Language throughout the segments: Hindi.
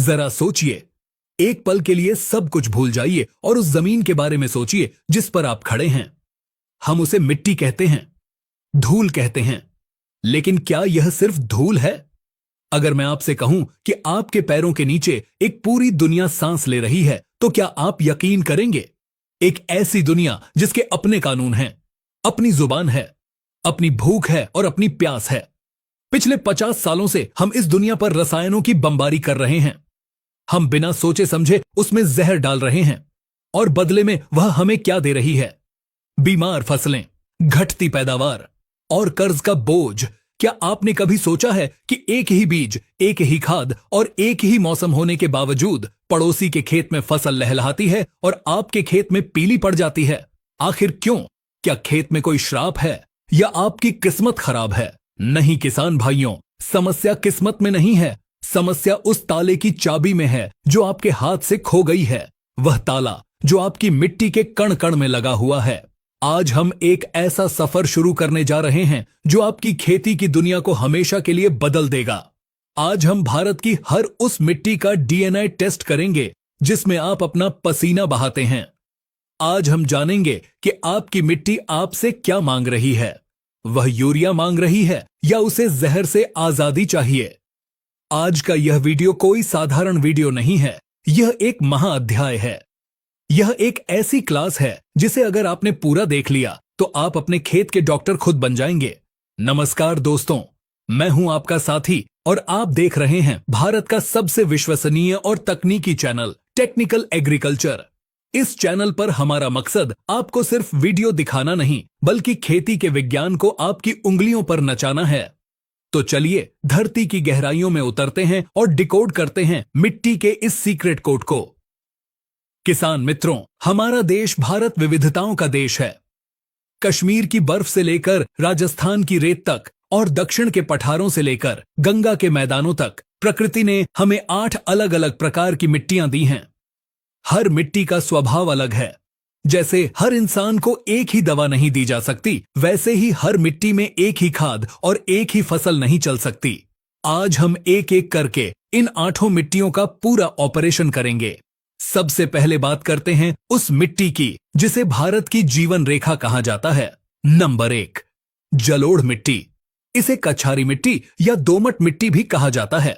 जरा सोचिए, एक पल के लिए सब कुछ भूल जाइए और उस जमीन के बारे में सोचिए जिस पर आप खड़े हैं। हम उसे मिट्टी कहते हैं, धूल कहते हैं, लेकिन क्या यह सिर्फ धूल है? अगर मैं आपसे कहूं कि आपके पैरों के नीचे एक पूरी दुनिया सांस ले रही है, तो क्या आप यकीन करेंगे? एक ऐसी दुनिया जिसके अपने कानून हैं, अपनी जुबान है, अपनी भूख है और अपनी प्यास है। पिछले 50 सालों से हम इस दुनिया पर रसायनों की बमबारी कर रहे हैं। हम बिना सोचे समझे उसमें जहर डाल रहे हैं और बदले में वह हमें क्या दे रही है? बीमार फसलें, घटती पैदावार और कर्ज का बोझ। क्या आपने कभी सोचा है कि एक ही बीज, एक ही खाद और एक ही मौसम होने के बावजूद पड़ोसी के खेत में फसल लहलहाती है और आपके खेत में पीली पड़ जाती है? आखिर क्यों? क्या खेत में कोई श्राप है या आपकी किस्मत खराब है? नहीं किसान भाइयों, समस्या किस्मत में नहीं है, समस्या उस ताले की चाबी में है जो आपके हाथ से खो गई है। वह ताला जो आपकी मिट्टी के कण कण में लगा हुआ है। आज हम एक ऐसा सफर शुरू करने जा रहे हैं जो आपकी खेती की दुनिया को हमेशा के लिए बदल देगा। आज हम भारत की हर उस मिट्टी का डीएनए टेस्ट करेंगे जिसमें आप अपना पसीना बहाते हैं। आज हम जानेंगे कि आपकी मिट्टी आपसे क्या मांग रही है। वह यूरिया मांग रही है या उसे जहर से आजादी चाहिए? आज का यह वीडियो कोई साधारण वीडियो नहीं है, यह एक महाअध्याय है। यह एक ऐसी क्लास है जिसे अगर आपने पूरा देख लिया तो आप अपने खेत के डॉक्टर खुद बन जाएंगे। नमस्कार दोस्तों, मैं हूं आपका साथी और आप देख रहे हैं भारत का सबसे विश्वसनीय और तकनीकी चैनल टेक्निकल एग्रीकल्चर। इस चैनल पर हमारा मकसद आपको सिर्फ वीडियो दिखाना नहीं, बल्कि खेती के विज्ञान को आपकी उंगलियों पर नचाना है। तो चलिए धरती की गहराइयों में उतरते हैं और डिकोड करते हैं मिट्टी के इस सीक्रेट कोड को। किसान मित्रों, हमारा देश भारत विविधताओं का देश है। कश्मीर की बर्फ से लेकर राजस्थान की रेत तक और दक्षिण के पठारों से लेकर गंगा के मैदानों तक प्रकृति ने हमें 8 अलग अलग प्रकार की मिट्टियां दी हैं। हर मिट्टी का स्वभाव अलग है। जैसे हर इंसान को एक ही दवा नहीं दी जा सकती, वैसे ही हर मिट्टी में एक ही खाद और एक ही फसल नहीं चल सकती। आज हम एक एक करके इन 8 मिट्टियों का पूरा ऑपरेशन करेंगे। सबसे पहले बात करते हैं उस मिट्टी की जिसे भारत की जीवन रेखा कहा जाता है। नंबर 1, जलोढ़ मिट्टी। इसे कछारी मिट्टी या दोमट मिट्टी भी कहा जाता है।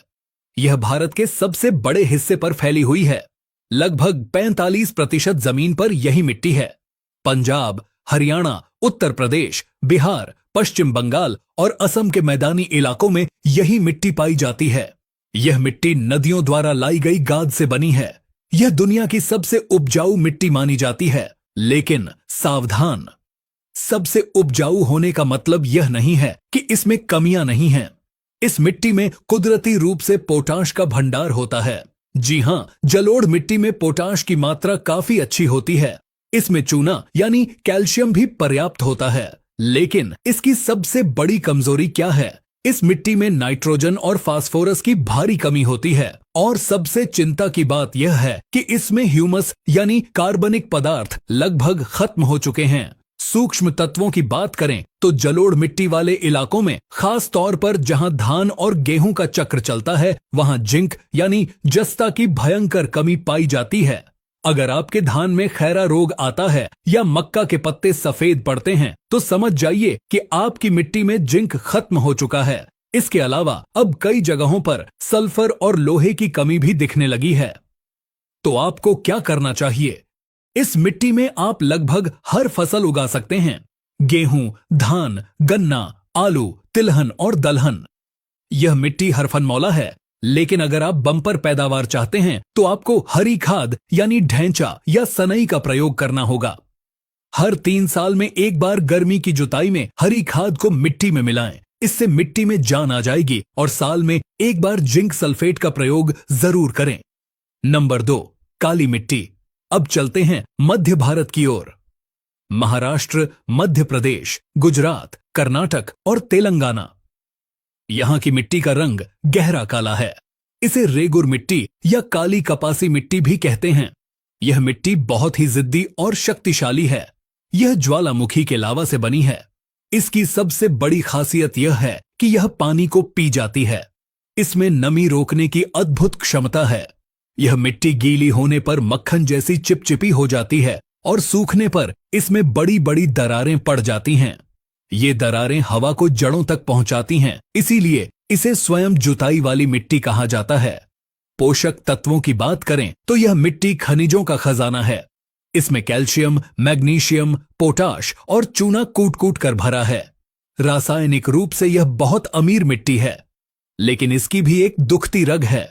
यह भारत के सबसे बड़े हिस्से पर फैली हुई है। लगभग 45% जमीन पर यही मिट्टी है। पंजाब, हरियाणा, उत्तर प्रदेश, बिहार, पश्चिम बंगाल और असम के मैदानी इलाकों में यही मिट्टी पाई जाती है। यह मिट्टी नदियों द्वारा लाई गई गाद से बनी है। यह दुनिया की सबसे उपजाऊ मिट्टी मानी जाती है। लेकिन सावधान, सबसे उपजाऊ होने का मतलब यह नहीं है कि इसमें कमियां नहीं हैं। इस मिट्टी में कुदरती रूप से पोटाश का भंडार होता है। जी हां, जलोढ़ मिट्टी में पोटाश की मात्रा काफी अच्छी होती है। इसमें चूना यानी कैल्शियम भी पर्याप्त होता है। लेकिन इसकी सबसे बड़ी कमजोरी क्या है? इस मिट्टी में नाइट्रोजन और फास्फोरस की भारी कमी होती है। और सबसे चिंता की बात यह है कि इसमें ह्यूमस यानी कार्बनिक पदार्थ लगभग खत्म हो चुके हैं। सूक्ष्म तत्वों की बात करें तो जलोढ़ मिट्टी वाले इलाकों में, खास तौर पर जहां धान और गेहूं का चक्र चलता है, वहां जिंक यानी जस्ता की भयंकर कमी पाई जाती है। अगर आपके धान में खैरा रोग आता है या मक्का के पत्ते सफेद पड़ते हैं, तो समझ जाइए कि आपकी मिट्टी में जिंक खत्म हो चुका है। इसके अलावा अब कई जगहों पर सल्फर और लोहे की कमी भी दिखने लगी है। तो आपको क्या करना चाहिए? इस मिट्टी में आप लगभग हर फसल उगा सकते हैं। गेहूं, धान, गन्ना, आलू, तिलहन और दलहन। यह मिट्टी हरफनमौला है। लेकिन अगर आप बम्पर पैदावार चाहते हैं तो आपको हरी खाद यानी ढैंचा या सनई का प्रयोग करना होगा। हर 3 साल में एक बार गर्मी की जुताई में हरी खाद को मिट्टी में मिलाएं। इससे मिट्टी में जान आ जाएगी। और साल में एक बार जिंक सल्फेट का प्रयोग जरूर करें। नंबर 2, काली मिट्टी। अब चलते हैं मध्य भारत की ओर। महाराष्ट्र, मध्य प्रदेश, गुजरात, कर्नाटक और तेलंगाना। यहां की मिट्टी का रंग गहरा काला है। इसे रेगुर मिट्टी या काली कपासी मिट्टी भी कहते हैं। यह मिट्टी बहुत ही जिद्दी और शक्तिशाली है। यह ज्वालामुखी के लावा से बनी है। इसकी सबसे बड़ी खासियत यह है कि यह पानी को पी जाती है। इसमें नमी रोकने की अद्भुत क्षमता है। यह मिट्टी गीली होने पर मक्खन जैसी चिपचिपी हो जाती है और सूखने पर इसमें बड़ी बड़ी दरारें पड़ जाती हैं। ये दरारें हवा को जड़ों तक पहुंचाती हैं, इसीलिए इसे स्वयं जुताई वाली मिट्टी कहा जाता है। पोषक तत्वों की बात करें तो यह मिट्टी खनिजों का खजाना है। इसमें कैल्शियम, मैग्नीशियम, पोटाश और चूना कूट कूट कर भरा है। रासायनिक रूप से यह बहुत अमीर मिट्टी है, लेकिन इसकी भी एक दुखती रग है।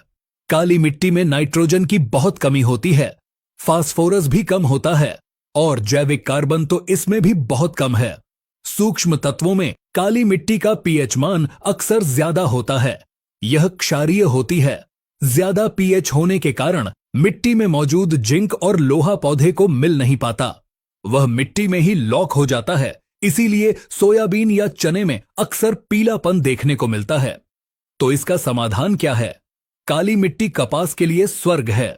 काली मिट्टी में नाइट्रोजन की बहुत कमी होती है, फास्फोरस भी कम होता है और जैविक कार्बन तो इसमें भी बहुत कम है। सूक्ष्म तत्वों में काली मिट्टी का पीएच मान अक्सर ज्यादा होता है। यह क्षारीय होती है। ज्यादा पीएच होने के कारण मिट्टी में मौजूद जिंक और लोहा पौधे को मिल नहीं पाता, वह मिट्टी में ही लॉक हो जाता है। इसीलिए सोयाबीन या चने में अक्सर पीलापन देखने को मिलता है। तो इसका समाधान क्या है? काली मिट्टी कपास के लिए स्वर्ग है।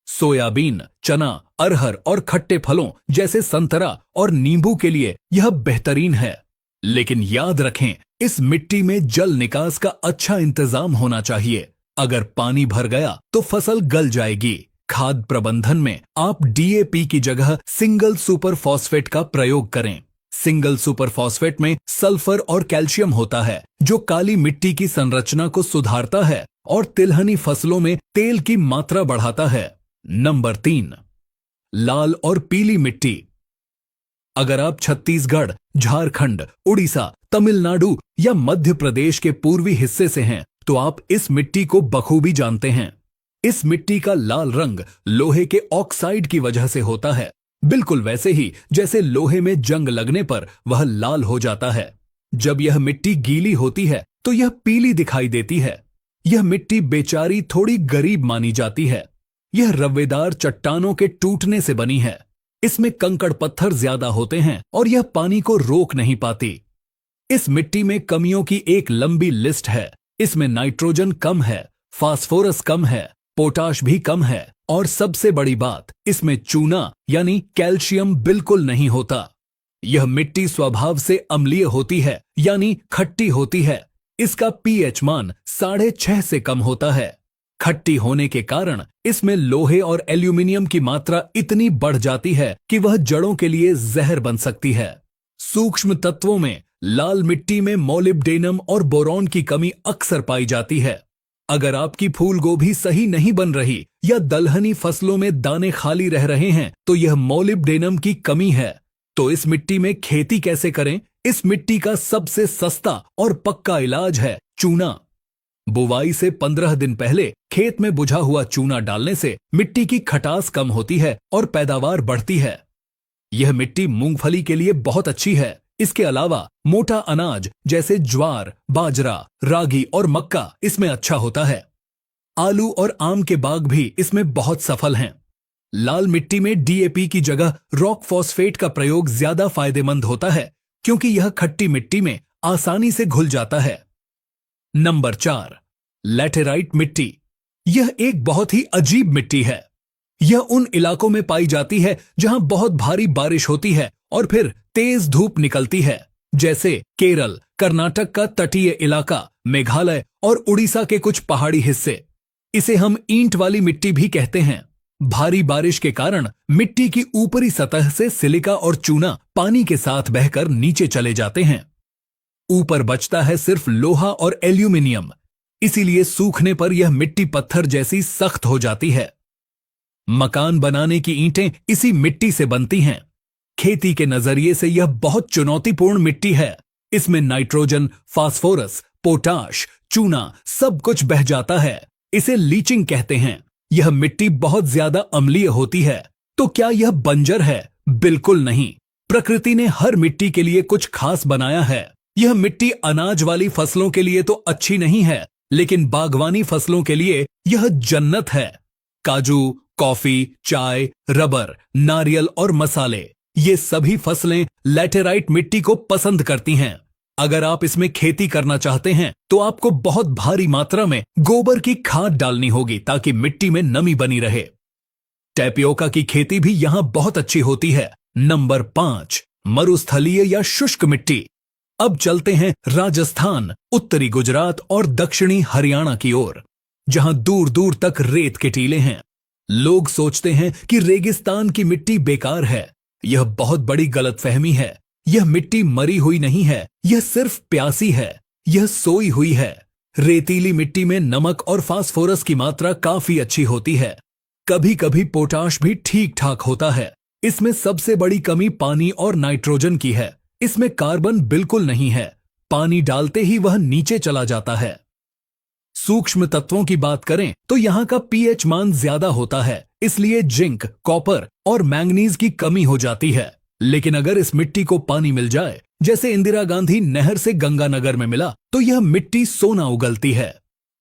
सोयाबीन, चना, अरहर और खट्टे फलों जैसे संतरा और नींबू के लिए यह बेहतरीन है। लेकिन याद रखें, इस मिट्टी में जल निकास का अच्छा इंतजाम होना चाहिए। अगर पानी भर गया तो फसल गल जाएगी। खाद प्रबंधन में आप डीएपी की जगह सिंगल सुपर फॉस्फेट का प्रयोग करें। सिंगल सुपर फॉस्फेट में सल्फर और कैल्शियम होता है, जो काली मिट्टी की संरचना को सुधारता है और तिलहनी फसलों में तेल की मात्रा बढ़ाता है। नंबर 3, लाल और पीली मिट्टी। अगर आप छत्तीसगढ़, झारखंड, उड़ीसा, तमिलनाडु या मध्य प्रदेश के पूर्वी हिस्से से हैं, तो आप इस मिट्टी को बखूबी जानते हैं। इस मिट्टी का लाल रंग लोहे के ऑक्साइड की वजह से होता है, बिल्कुल वैसे ही जैसे लोहे में जंग लगने पर वह लाल हो जाता है। जब यह मिट्टी गीली होती है तो यह पीली दिखाई देती है। यह मिट्टी बेचारी थोड़ी गरीब मानी जाती है। यह रव्वेदार चट्टानों के टूटने से बनी है। इसमें कंकड़ पत्थर ज्यादा होते हैं और यह पानी को रोक नहीं पाती। इस मिट्टी में कमियों की एक लंबी लिस्ट है। इसमें नाइट्रोजन कम है, फास्फोरस कम है, पोटाश भी कम है और सबसे बड़ी बात, इसमें चूना यानी कैल्शियम बिल्कुल नहीं होता। यह मिट्टी स्वभाव से अम्लीय होती है यानी खट्टी होती है। इसका पीएच मान 6.5 से कम होता है। खट्टी होने के कारण इसमें लोहे और एल्यूमिनियम की मात्रा इतनी बढ़ जाती है कि वह जड़ों के लिए जहर बन सकती है। सूक्ष्म तत्वों में लाल मिट्टी में मोलिब्डेनम और बोरॉन की कमी अक्सर पाई जाती है। अगर आपकी फूल गोभी सही नहीं बन रही या दलहनी फसलों में दाने खाली रह रहे हैं, तो यह मोलिब्डेनम की कमी है। तो इस मिट्टी में खेती कैसे करें? इस मिट्टी का सबसे सस्ता और पक्का इलाज है चूना। बुवाई से 15 दिन पहले खेत में बुझा हुआ चूना डालने से मिट्टी की खटास कम होती है और पैदावार बढ़ती है। यह मिट्टी मूंगफली के लिए बहुत अच्छी है। इसके अलावा मोटा अनाज जैसे ज्वार, बाजरा, रागी और मक्का इसमें अच्छा होता है। आलू और आम के बाग भी इसमें बहुत सफल हैं। लाल मिट्टी में डीएपी की जगह रॉक फॉस्फेट का प्रयोग ज्यादा फायदेमंद होता है, क्योंकि यह खट्टी मिट्टी में आसानी से घुल जाता है। नंबर 4, लैटेराइट मिट्टी। यह एक बहुत ही अजीब मिट्टी है। यह उन इलाकों में पाई जाती है जहां बहुत भारी बारिश होती है और फिर तेज धूप निकलती है, जैसे केरल, कर्नाटक का तटीय इलाका, मेघालय और उड़ीसा के कुछ पहाड़ी हिस्से। इसे हम ईंट वाली मिट्टी भी कहते हैं। भारी बारिश के कारण मिट्टी की ऊपरी सतह से सिलिका और चूना पानी के साथ बहकर नीचे चले जाते हैं। ऊपर बचता है सिर्फ लोहा और एल्यूमिनियम। इसीलिए सूखने पर यह मिट्टी पत्थर जैसी सख्त हो जाती है। मकान बनाने की ईंटें इसी मिट्टी से बनती हैं। खेती के नजरिए से यह बहुत चुनौतीपूर्ण मिट्टी है। इसमें नाइट्रोजन, फास्फोरस, पोटाश, चूना सब कुछ बह जाता है। इसे लीचिंग कहते हैं। यह मिट्टी बहुत ज्यादा अम्लीय होती है। तो क्या यह बंजर है? बिल्कुल नहीं। प्रकृति ने हर मिट्टी के लिए कुछ खास बनाया है। यह मिट्टी अनाज वाली फसलों के लिए तो अच्छी नहीं है, लेकिन बागवानी फसलों के लिए यह जन्नत है। काजू, कॉफी, चाय, रबर, नारियल और मसाले, ये सभी फसलें लैटेराइट मिट्टी को पसंद करती हैं। अगर आप इसमें खेती करना चाहते हैं तो आपको बहुत भारी मात्रा में गोबर की खाद डालनी होगी ताकि मिट्टी में नमी बनी रहे। टैपियोका की खेती भी यहां बहुत अच्छी होती है। नंबर 5, मरुस्थलीय या शुष्क मिट्टी। अब चलते हैं राजस्थान, उत्तरी गुजरात और दक्षिणी हरियाणा की ओर, जहां दूर दूर तक रेत के टीले हैं। लोग सोचते हैं कि रेगिस्तान की मिट्टी बेकार है। यह बहुत बड़ी गलतफहमी है। यह मिट्टी मरी हुई नहीं है, यह सिर्फ प्यासी है, यह सोई हुई है। रेतीली मिट्टी में नमक और फास्फोरस की मात्रा काफी अच्छी होती है। कभी कभी पोटाश भी ठीक ठाक होता है। इसमें सबसे बड़ी कमी पानी और नाइट्रोजन की है। इसमें कार्बन बिल्कुल नहीं है। पानी डालते ही वह नीचे चला जाता है। सूक्ष्म तत्वों की बात करें तो यहाँ का पीएच मान ज्यादा होता है, इसलिए जिंक, कॉपर और मैंगनीज की कमी हो जाती है। लेकिन अगर इस मिट्टी को पानी मिल जाए, जैसे इंदिरा गांधी नहर से गंगानगर में मिला, तो यह मिट्टी सोना उगलती है।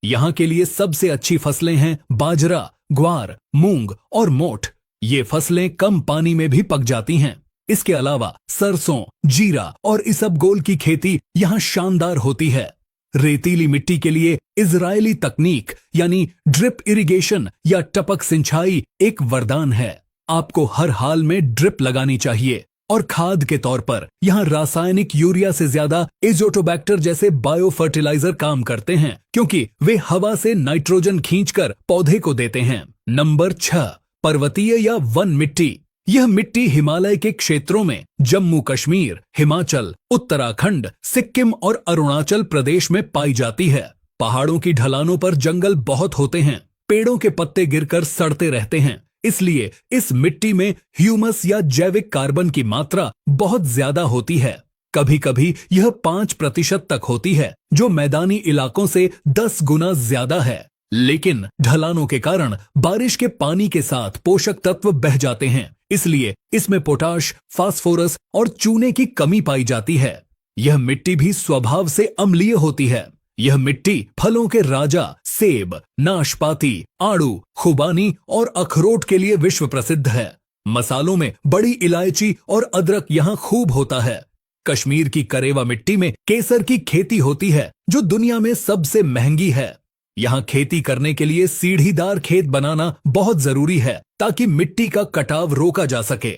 यहाँ के लिए सबसे अच्छी फसलें हैं बाजरा, ग्वार, मूंग और मोठ। ये फसलें कम पानी में भी पक जाती हैं। इसके अलावा सरसों, जीरा और इसबगोल की खेती यहाँ शानदार होती है। रेतीली मिट्टी के लिए इजरायली तकनीक यानी ड्रिप इरिगेशन या टपक सिंचाई एक वरदान है। आपको हर हाल में ड्रिप लगानी चाहिए। और खाद के तौर पर यहाँ रासायनिक यूरिया से ज्यादा एजोटोबैक्टर जैसे बायो फर्टिलाइजर काम करते हैं, क्योंकि वे हवा से नाइट्रोजन खींचकर पौधे को देते हैं। नंबर 6, पर्वतीय या वन मिट्टी। यह मिट्टी हिमालय के क्षेत्रों में जम्मू कश्मीर, हिमाचल, उत्तराखंड, सिक्किम और अरुणाचल प्रदेश में पाई जाती है। पहाड़ों की ढलानों पर जंगल बहुत होते हैं। पेड़ों के पत्ते गिरकर सड़ते रहते हैं, इसलिए इस मिट्टी में ह्यूमस या जैविक कार्बन की मात्रा बहुत ज्यादा होती है। कभी कभी यह 5% तक होती है, जो मैदानी इलाकों से 10 गुना ज्यादा है। लेकिन ढलानों के कारण बारिश के पानी के साथ पोषक तत्व बह जाते हैं, इसलिए इसमें पोटाश, फास्फोरस और चूने की कमी पाई जाती है। यह मिट्टी भी स्वभाव से अम्लीय होती है। यह मिट्टी फलों के राजा सेब, नाशपाती, आड़ू, खुबानी और अखरोट के लिए विश्व प्रसिद्ध है। मसालों में बड़ी इलायची और अदरक यहाँ खूब होता है। कश्मीर की करेवा मिट्टी में केसर की खेती होती है, जो दुनिया में सबसे महंगी है। यहाँ खेती करने के लिए सीढ़ीदार खेत बनाना बहुत जरूरी है, ताकि मिट्टी का कटाव रोका जा सके।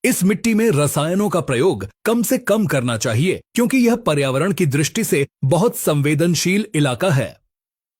इस मिट्टी में रसायनों का प्रयोग कम से कम करना चाहिए, क्योंकि यह पर्यावरण की दृष्टि से बहुत संवेदनशील इलाका है।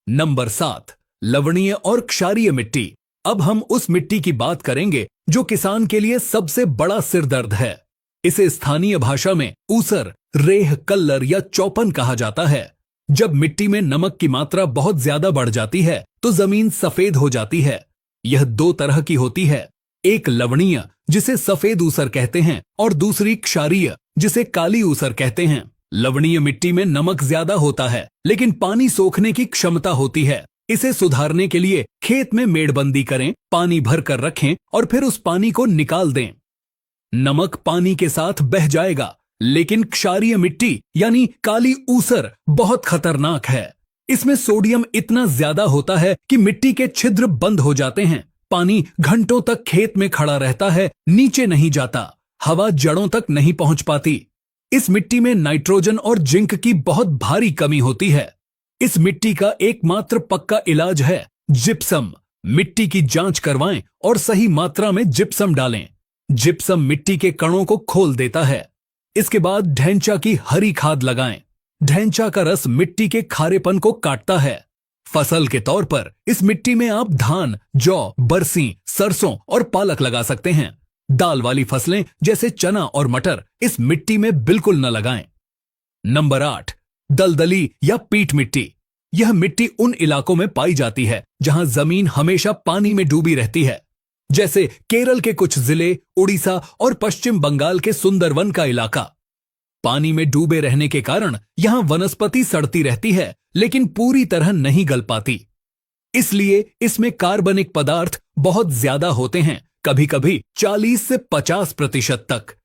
नंबर 7, लवणीय और क्षारीय मिट्टी। अब हम उस मिट्टी की बात करेंगे जो किसान के लिए सबसे बड़ा सिरदर्द है। इसे स्थानीय भाषा में ऊसर, रेह, कल्लर या चौपन कहा जाता है। जब मिट्टी में नमक की मात्रा बहुत ज्यादा बढ़ जाती है, तो जमीन सफेद हो जाती है। यह 2 तरह की होती है, एक लवणीय जिसे सफेद ऊसर कहते हैं और दूसरी क्षारीय जिसे काली ऊसर कहते हैं। लवणीय मिट्टी में नमक ज्यादा होता है, लेकिन पानी सोखने की क्षमता होती है। इसे सुधारने के लिए खेत में मेड़बंदी करें, पानी भर कर रखें और फिर उस पानी को निकाल दें। नमक पानी के साथ बह जाएगा, लेकिन क्षारीय मिट्टी यानी काली ऊसर बहुत खतरनाक है। इसमें सोडियम इतना ज्यादा होता है कि मिट्टी के छिद्र बंद हो जाते हैं। पानी घंटों तक खेत में खड़ा रहता है, नीचे नहीं जाता। हवा जड़ों तक नहीं पहुंच पाती। इस मिट्टी में नाइट्रोजन और जिंक की बहुत भारी कमी होती है। इस मिट्टी का एकमात्र पक्का इलाज है जिप्सम। मिट्टी की जांच करवाएं और सही मात्रा में जिप्सम डालें। जिप्सम मिट्टी के कणों को खोल देता है। इसके बाद ढैंचा की हरी खाद लगाएं। ढैंचा का रस मिट्टी के खारेपन को काटता है। फसल के तौर पर इस मिट्टी में आप धान, जौ, बरसी, सरसों और पालक लगा सकते हैं। दाल वाली फसलें जैसे चना और मटर इस मिट्टी में बिल्कुल न लगाएं। नंबर 8, दलदली या पीट मिट्टी। यह मिट्टी उन इलाकों में पाई जाती है जहां जमीन हमेशा पानी में डूबी रहती है, जैसे केरल के कुछ जिले, उड़ीसा और पश्चिम बंगाल के सुंदरवन का इलाका। पानी में डूबे रहने के कारण यहां वनस्पति सड़ती रहती है, लेकिन पूरी तरह नहीं गल पाती। इसलिए इसमें कार्बनिक पदार्थ बहुत ज्यादा होते हैं, कभी कभी 40 से 50% तक।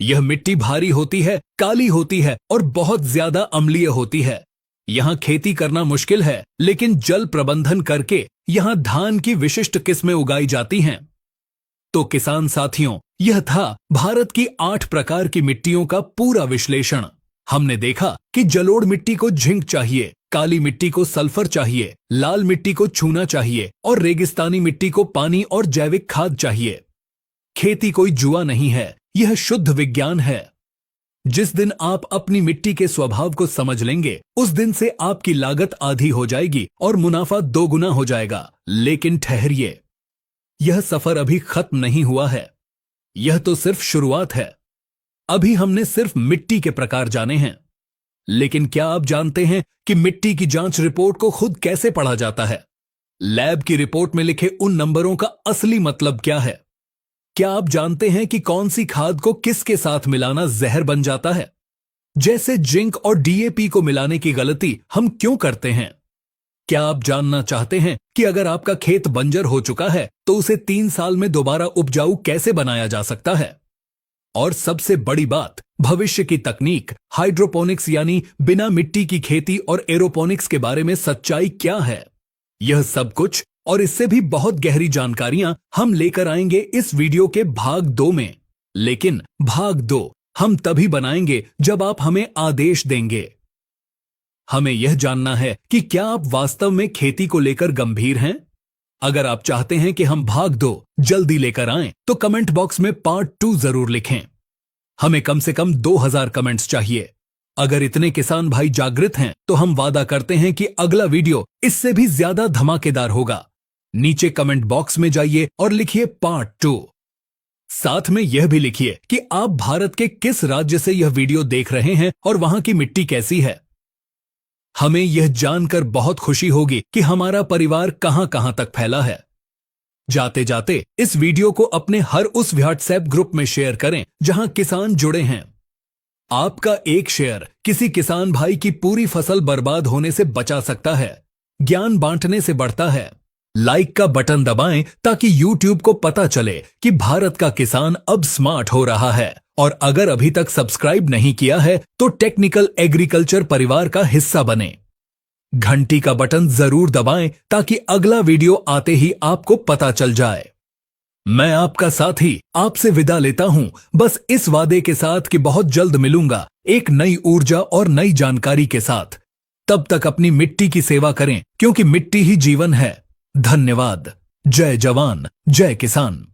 यह मिट्टी भारी होती है, काली होती है और बहुत ज्यादा अम्लीय होती है। यहां खेती करना मुश्किल है, लेकिन जल प्रबंधन करके यहां धान की विशिष्ट किस्में उगाई जाती हैं। तो किसान साथियों, यह था भारत की 8 प्रकार की मिट्टियों का पूरा विश्लेषण। हमने देखा कि जलोढ़ मिट्टी को जिंक चाहिए, काली मिट्टी को सल्फर चाहिए, लाल मिट्टी को चूना चाहिए और रेगिस्तानी मिट्टी को पानी और जैविक खाद चाहिए। खेती कोई जुआ नहीं है, यह शुद्ध विज्ञान है। जिस दिन आप अपनी मिट्टी के स्वभाव को समझ लेंगे, उस दिन से आपकी लागत आधी हो जाएगी और मुनाफा 2 गुना हो जाएगा। लेकिन ठहरिए, यह सफर अभी खत्म नहीं हुआ है। यह तो सिर्फ शुरुआत है। अभी हमने सिर्फ मिट्टी के प्रकार जाने हैं। लेकिन क्या आप जानते हैं कि मिट्टी की जांच रिपोर्ट को खुद कैसे पढ़ा जाता है? लैब की रिपोर्ट में लिखे उन नंबरों का असली मतलब क्या है? क्या आप जानते हैं कि कौन सी खाद को किसके साथ मिलाना जहर बन जाता है? जैसे जिंक और डीएपी को मिलाने की गलती हम क्यों करते हैं? क्या आप जानना चाहते हैं कि अगर आपका खेत बंजर हो चुका है तो उसे 3 साल में दोबारा उपजाऊ कैसे बनाया जा सकता है? और सबसे बड़ी बात, भविष्य की तकनीक हाइड्रोपोनिक्स यानी बिना मिट्टी की खेती और एरोपोनिक्स के बारे में सच्चाई क्या है? यह सब कुछ और इससे भी बहुत गहरी जानकारियां हम लेकर आएंगे इस वीडियो के भाग 2 में। लेकिन भाग 2 हम तभी बनाएंगे जब आप हमें आदेश देंगे। हमें यह जानना है कि क्या आप वास्तव में खेती को लेकर गंभीर हैं? अगर आप चाहते हैं कि हम भाग 2 जल्दी लेकर आएं, तो कमेंट बॉक्स में पार्ट 2 जरूर लिखें। हमें कम से कम 2000 कमेंट्स चाहिए। अगर इतने किसान भाई जागृत हैं, तो हम वादा करते हैं कि अगला वीडियो इससे भी ज्यादा धमाकेदार होगा। नीचे कमेंट बॉक्स में जाइए और लिखिए पार्ट 2। साथ में यह भी लिखिए कि आप भारत के किस राज्य से यह वीडियो देख रहे हैं और वहां की मिट्टी कैसी है। हमें यह जानकर बहुत खुशी होगी कि हमारा परिवार कहां कहां तक फैला है। जाते जाते इस वीडियो को अपने हर उस व्हाट्सएप ग्रुप में शेयर करें जहां किसान जुड़े हैं। आपका एक शेयर किसी किसान भाई की पूरी फसल बर्बाद होने से बचा सकता है। ज्ञान बांटने से बढ़ता है। लाइक का बटन दबाएं ताकि YouTube को पता चले कि भारत का किसान अब स्मार्ट हो रहा है। और अगर अभी तक सब्सक्राइब नहीं किया है तो टेक्निकल एग्रीकल्चर परिवार का हिस्सा बने। घंटी का बटन जरूर दबाएं ताकि अगला वीडियो आते ही आपको पता चल जाए। मैं आपका साथी आपसे विदा लेता हूं, बस इस वादे के साथ कि बहुत जल्द मिलूंगा एक नई ऊर्जा और नई जानकारी के साथ। तब तक अपनी मिट्टी की सेवा करें, क्योंकि मिट्टी ही जीवन है। धन्यवाद। जय जवान, जय किसान।